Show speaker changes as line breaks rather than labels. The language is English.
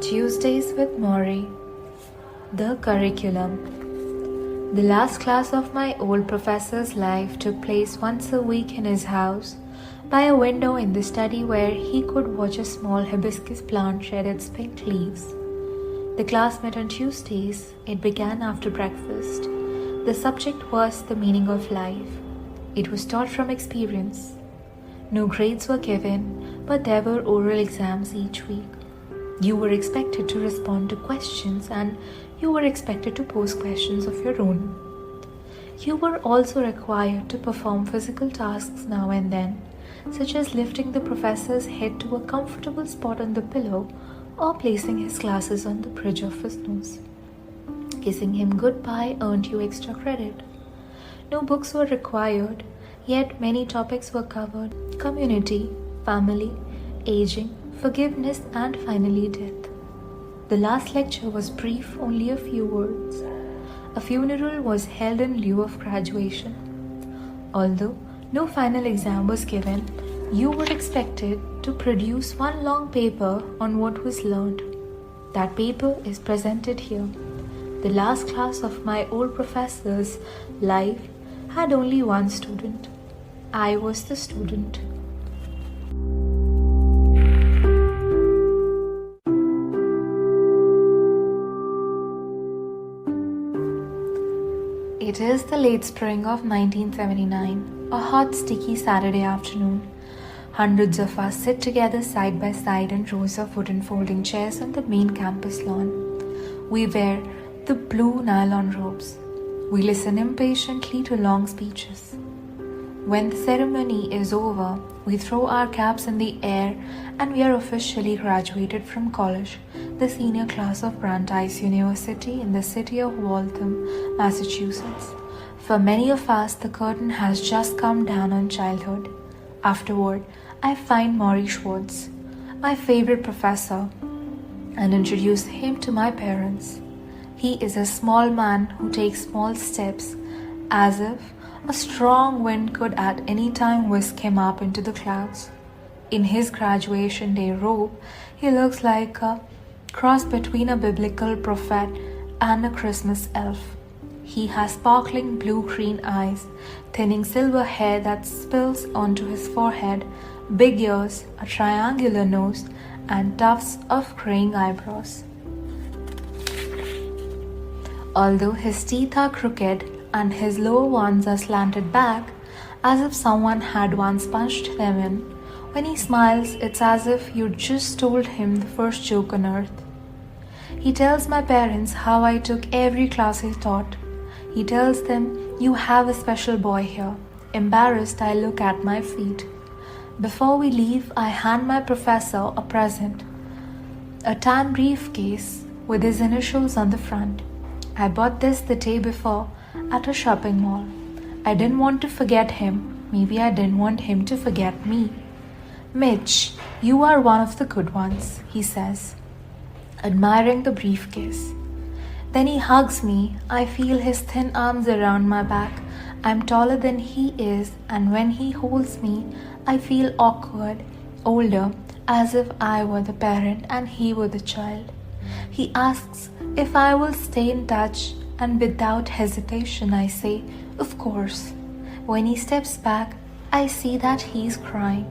Tuesdays with Morrie. The curriculum. The last class of my old professor's life took place once a week in his house, by a window in the study where he could watch a small hibiscus plant shed its pink leaves. The class met on Tuesdays. It began after breakfast. The subject was the meaning of life. It was taught from experience. No grades were given, but there were oral exams each week. You were expected to respond to questions and you were expected to pose questions of your own. You were also required to perform physical tasks now and then, such as lifting the professor's head to a comfortable spot on the pillow or placing his glasses on the bridge of his nose. Kissing him goodbye earned you extra credit. No books were required, yet many topics were covered: community, family, aging, forgiveness, and finally death. The last lecture was brief, only a few words. A funeral was held in lieu of graduation. Although no final exam was given, you were expected to produce one long paper on what was learned. That paper is presented here. The last class of my old professor's life had only one student. I was the student. It is the late spring of 1979, a hot, sticky Saturday afternoon. Hundreds of us sit together side by side in rows of wooden folding chairs on the main campus lawn. We wear the blue nylon robes. We listen impatiently to long speeches. When the ceremony is over, we throw our caps in the air and we are officially graduated from college, the senior class of Brandeis University in the city of Waltham, Massachusetts. For many of us, the curtain has just come down on childhood. Afterward, I find Morrie Schwartz, my favorite professor, and introduce him to my parents. He is a small man who takes small steps, as if a strong wind could at any time whisk him up into the clouds. In his graduation day robe, he looks like a cross between a biblical prophet and a Christmas elf. He has sparkling blue-green eyes, thinning silver hair that spills onto his forehead, big ears, a triangular nose, and tufts of graying eyebrows. Although his teeth are crooked and his lower ones are slanted back, as if someone had once punched them in, when he smiles, it's as if you just told him the first joke on earth. He tells my parents how I took every class he taught. He tells them, "You have a special boy here." Embarrassed, I look at my feet. Before we leave, I hand my professor a present, a tan briefcase with his initials on the front. I bought this the day before at a shopping mall. I didn't want to forget him. Maybe I didn't want him to forget me. "Mitch, you are one of the good ones," he says, admiring the briefcase. Then he hugs me. I feel his thin arms around my back. I'm taller than he is, and when he holds me, I feel awkward, older, as if I were the parent and he were the child. He asks if I will stay in touch, and without hesitation I say, "Of course." When he steps back, I see that he's crying.